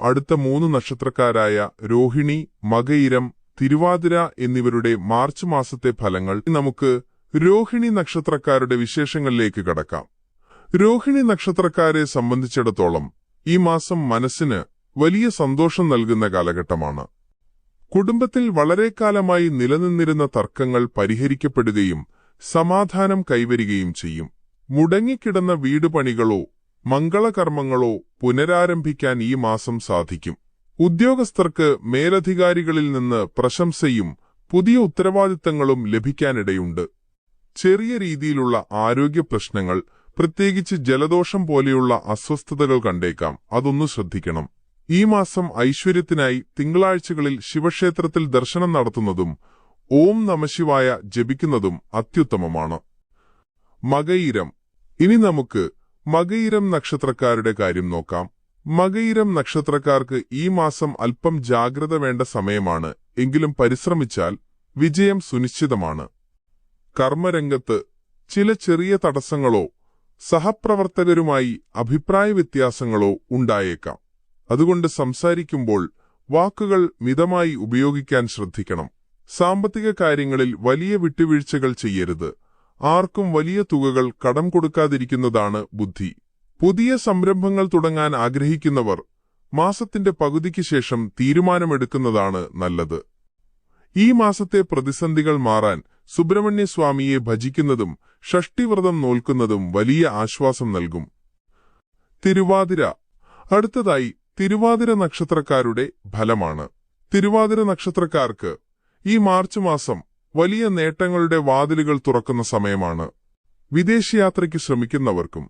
അടുത്ത 3 നക്ഷത്രക്കാരായ രോഹിണി, മകയിരം, തിരുവാതിര എന്നിവരുടെ മാർച്ച് മാസത്തെ ഫലങ്ങൾ. നമുക്ക് രോഹിണി നക്ഷത്രക്കാരുടെ വിശേഷങ്ങളിലേക്ക് കടക്കാം. രോഹിണി നക്ഷത്രക്കാരെ സംബന്ധിച്ചിടത്തോളം ഈ മാസം മനസ്സിന് വലിയ സന്തോഷം നൽകുന്ന കാലഘട്ടമാണ്. കുടുംബത്തിൽ വളരെക്കാലമായി നിലനിന്നിരുന്ന തർക്കങ്ങൾ പരിഹരിക്കപ്പെടുകയും സമാധാനം കൈവരികയും ചെയ്യും. മുടങ്ങിക്കിടന്ന വീടുപണികളോ മംഗളകർമ്മങ്ങളോ പുനരാരംഭിക്കാൻ ഈ മാസം സാധിക്കും. ഉദ്യോഗസ്ഥർക്ക് മേലധികാരികളിൽ നിന്ന് പ്രശംസയും പുതിയ ഉത്തരവാദിത്തങ്ങളും ലഭിക്കാനിടയുണ്ട്. ചെറിയ രീതിയിലുള്ള ആരോഗ്യ പ്രശ്നങ്ങൾ, പ്രത്യേകിച്ച് ജലദോഷം പോലെയുള്ള അസ്വസ്ഥതകൾ കണ്ടേക്കാം. അതൊന്നു ശ്രദ്ധിക്കണം. ഈ മാസം ഐശ്വര്യത്തിനായി തിങ്കളാഴ്ചകളിൽ ശിവക്ഷേത്രത്തിൽ ദർശനം നടത്തുന്നതും ഓം നമഃശിവായ ജപിക്കുന്നതും അത്യുത്തമമാണ്. മകയിരം. ഇനി നമുക്ക് മകയിരം നക്ഷത്രക്കാരുടെ കാര്യം നോക്കാം. മകയിരം നക്ഷത്രക്കാർക്ക് ഈ മാസം അല്പം ജാഗ്രത വേണ്ട സമയമാണ്. എങ്കിലും പരിശ്രമിച്ചാൽ വിജയം സുനിശ്ചിതമാണ്. കർമ്മരംഗത്ത് ചില ചെറിയ തടസ്സങ്ങളോ സഹപ്രവർത്തകരുമായി അഭിപ്രായ വ്യത്യാസങ്ങളോ ഉണ്ടായേക്കാം. അതുകൊണ്ട് സംസാരിക്കുമ്പോൾ വാക്കുകൾ മിതമായി ഉപയോഗിക്കാൻ ശ്രദ്ധിക്കണം. സാമ്പത്തിക കാര്യങ്ങളിൽ വലിയ വിട്ടുവീഴ്ചകൾ ചെയ്യരുത്. ആർക്കും വലിയ തുകകൾ കടം കൊടുക്കാതിരിക്കുന്നതാണ് ബുദ്ധി. പുതിയ സംരംഭങ്ങൾ തുടങ്ങാൻ ആഗ്രഹിക്കുന്നവർ മാസത്തിന്റെ പകുതിക്ക് ശേഷം തീരുമാനമെടുക്കുന്നതാണ് നല്ലത്. ഈ മാസത്തെ പ്രതിസന്ധികൾ മാറാൻ സുബ്രഹ്മണ്യസ്വാമിയെ ഭജിക്കുന്നതും ഷഷ്ടിവ്രതം നോൽക്കുന്നതും വലിയ ആശ്വാസം നൽകും. തിരുവാതിര. അടുത്തതായി തിരുവാതിര നക്ഷത്രക്കാരുടെ ഫലമാണ്. തിരുവാതിര നക്ഷത്രക്കാർക്ക് ഈ മാർച്ച് മാസം വലിയ നേട്ടങ്ങളുടെ വാതിലുകൾ തുറക്കുന്ന സമയമാണ്. വിദേശയാത്രയ്ക്ക് ശ്രമിക്കുന്നവർക്കും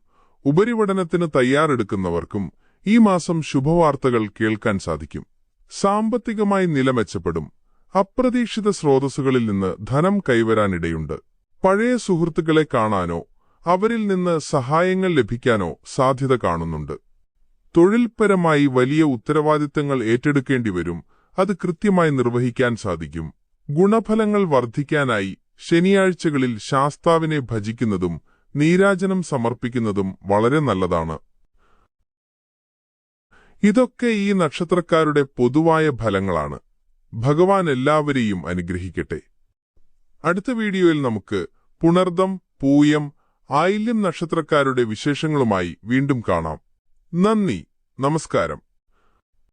ഉപരിപഠനത്തിന് തയ്യാറെടുക്കുന്നവർക്കും ഈ മാസം ശുഭവാർത്തകൾ കേൾക്കാൻ സാധിക്കും. സാമ്പത്തികമായി നില മെച്ചപ്പെടും. അപ്രതീക്ഷിത സ്രോതസ്സുകളിൽ നിന്ന് ധനം കൈവരാനിടയുണ്ട്. പഴയ സുഹൃത്തുക്കളെ കാണാനോ അവരിൽ നിന്ന് സഹായങ്ങൾ ലഭിക്കാനോ സാധ്യത കാണുന്നുണ്ട്. തൊഴിൽപരമായി വലിയ ഉത്തരവാദിത്തങ്ങൾ ഏറ്റെടുക്കേണ്ടി വരും. അത് കൃത്യമായി നിർവഹിക്കാൻ സാധിക്കും. ഗുണഫലങ്ങൾ വർദ്ധിക്കാനായി ശനിയാഴ്ചകളിൽ ശാസ്താവിനെ ഭജിക്കുന്നതും നീരാജനം സമർപ്പിക്കുന്നതും വളരെ നല്ലതാണ്. ഇതൊക്കെ ഈ നക്ഷത്രക്കാരുടെ പൊതുവായ ഫലങ്ങളാണ്. ഭഗവാൻ എല്ലാവരെയും അനുഗ്രഹിക്കട്ടെ. അടുത്ത വീഡിയോയിൽ നമുക്ക് പുണർദം, പൂയം, ആയില്യം നക്ഷത്രക്കാരുടെ വിശേഷങ്ങളുമായി വീണ്ടും കാണാം. നന്ദി, നമസ്കാരം.